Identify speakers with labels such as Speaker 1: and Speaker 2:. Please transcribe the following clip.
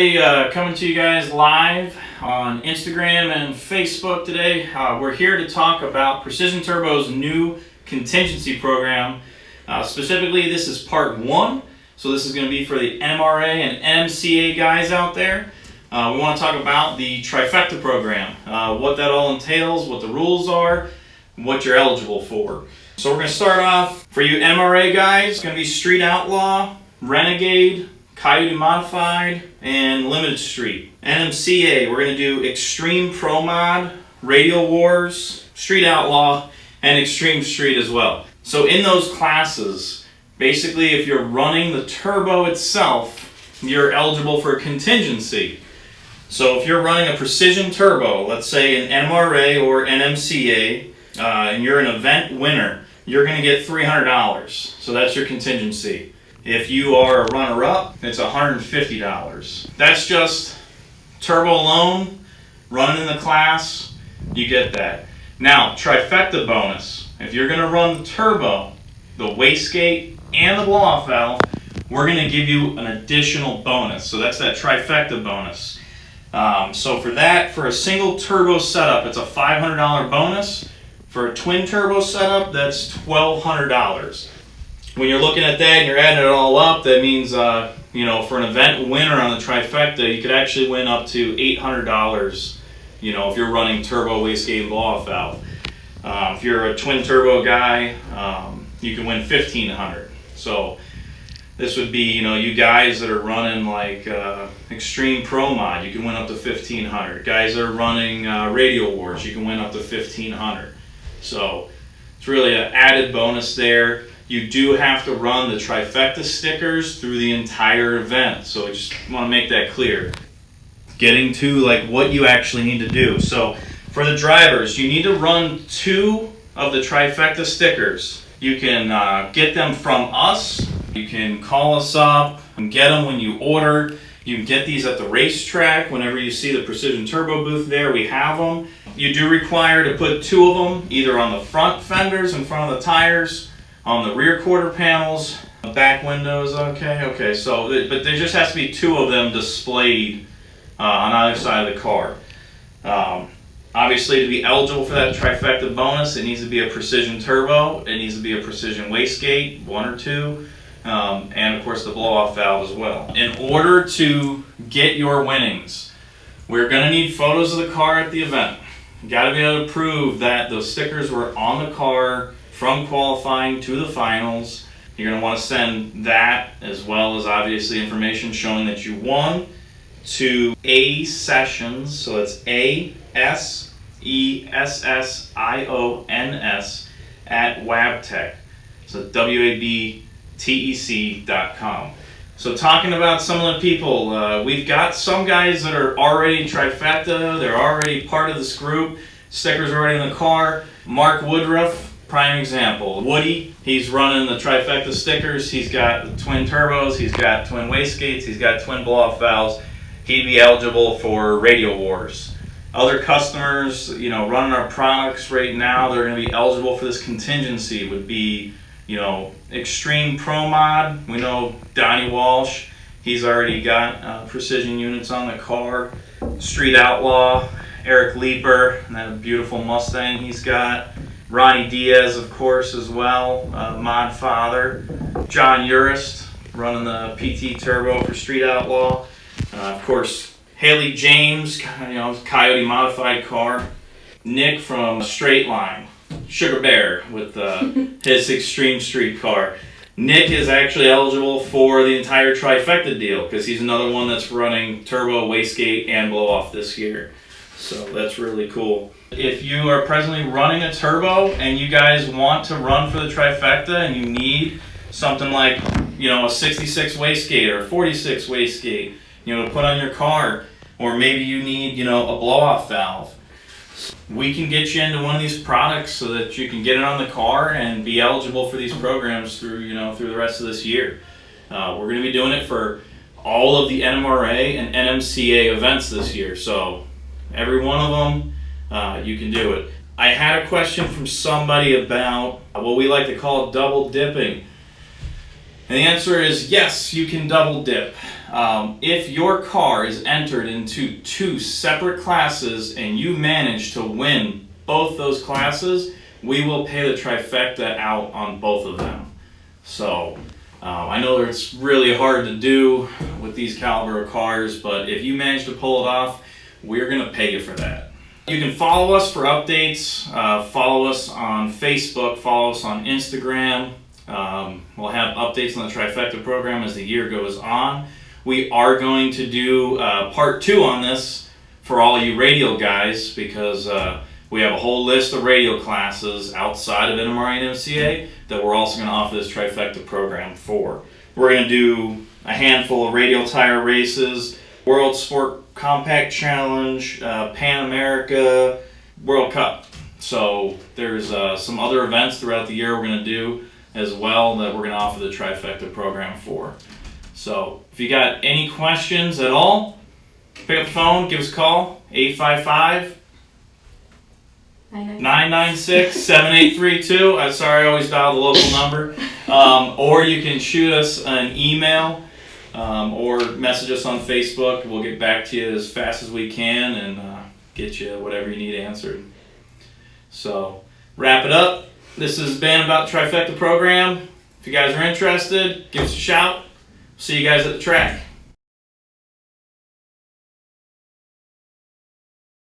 Speaker 1: everybody, coming to you guys live on Instagram and Facebook today. We're here to talk about Precision Turbo's new contingency program. Specifically, this is part 1, so this is going to be for the NMRA and NMCA guys out there. We want to talk about the Trifecta program, what that all entails, what the rules are, what you're eligible for. So we're going to start off, for you NMRA guys, it's going to be Street Outlaw, Renegade, Coyote Modified, and Limited Street. NMCA, we're going to do Extreme Pro Mod, Radial Wars, Street Outlaw, and Extreme Street as well. So in those classes, basically if you're running the turbo itself, you're eligible for a contingency. So if you're running a Precision Turbo, let's say an NMRA or NMCA, and you're an event winner, you're going to get $300. So that's your contingency. If you are a runner-up, it's $150. That's just turbo alone, running in the class, you get that. Now, Trifecta bonus. If you're going to run the turbo, the wastegate, and the blow-off valve, we're going to give you an additional bonus. So that's that Trifecta bonus. So for that, for a single turbo setup, it's a $500 bonus. For a twin turbo setup, that's $1,200. When you're looking at that and you're adding it all up, that means, for an event winner on the Trifecta, you could actually win up to $800, if you're running turbo, wastegate, and blow-off valve. If you're a twin turbo guy, you can win $1,500. So this would be, you guys that are running like Extreme Pro Mod, you can win up to $1,500. Guys that are running Radial Wars, you can win up to $1,500. So it's really an added bonus there. You do have to run the Trifecta stickers through the entire event, so I just want to make that clear. Getting to like what you actually need to do. So for the drivers, you need to run 2 of the Trifecta stickers. You can get them from us. You can call us up and get them when you order. You can get these at the racetrack. Whenever you see the Precision Turbo booth there, we have them. You do require to put 2 of them either on the front fenders in front of the tires, on the rear quarter panels, the back windows. Okay, so, but there just has to be 2 of them displayed on either side of the car. Obviously, to be eligible for that Trifecta bonus, it needs to be a Precision Turbo, it needs to be a Precision Wastegate, 1 or 2, and of course the blow-off valve as well. In order to get your winnings, we're going to need photos of the car at the event. You got to be able to prove that those stickers were on the car from qualifying to the finals. You're going to want to send that, as well as obviously information showing that you won, to A Sessions, so it's ASESSIONS at Wabtec, so WABTEC.com. So talking about some of the people, we've got some guys that are already Trifecta, they're already part of this group, stickers are already in the car. Mark Woodruff, prime example. Woody, he's running the Trifecta stickers, he's got the twin turbos, he's got twin wastegates, he's got twin blow-off valves. He'd be eligible for Radial Wars. Other customers, running our products right now, they're going to be eligible for this contingency would be, Extreme Pro Mod. We know Donnie Walsh, he's already got precision units on the car. Street Outlaw, Eric Leeper, and that beautiful Mustang he's got. Ronnie Diaz, of course, as well, Mod Father. John Urist, running the PTE Turbo for Street Outlaw. Of course, Haley James, Coyote Modified car. Nick from Straight Line, Sugar Bear with his Extreme Street car. Nick is actually eligible for the entire Trifecta deal because he's another one that's running turbo, wastegate, and blow-off this year. So that's really cool. If you are presently running a turbo and you guys want to run for the Trifecta and you need something like, a 66 wastegate or a 46 wastegate, to put on your car, or maybe you need, a blow-off valve, we can get you into one of these products so that you can get it on the car and be eligible for these programs through, through the rest of this year. We're going to be doing it for all of the NMRA and NMCA events this year, so every one of them, you can do it. I had a question from somebody about what we like to call double dipping. And the answer is yes, you can double dip. if your car is entered into 2 separate classes and you manage to win both those classes, we will pay the trifecta out on both of them. So I know that it's really hard to do with these caliber of cars, but if you manage to pull it off, we're going to pay you for that. You can follow us for updates, follow us on Facebook, follow us on Instagram. We'll have updates on the Trifecta program as the year goes on. We are going to do part 2 on this for all you radial guys, because we have a whole list of radial classes outside of NMRA and NMCA that we're also going to offer this Trifecta program for. We're going to do a handful of radial tire races, World Sport Compact Challenge, Pan America, World Cup. So there's some other events throughout the year we're going to do as well that we're going to offer the Trifecta program for. So if you got any questions at all, pick up the phone, give us a call, 855-996-7832. I'm sorry, I always dial the local number. Or you can shoot us an email or message us on Facebook. We'll get back to you as fast as we can and get you whatever you need answered. So, wrap it up. This has been about the Trifecta program. If you guys are interested, give us a shout. See you guys at the track.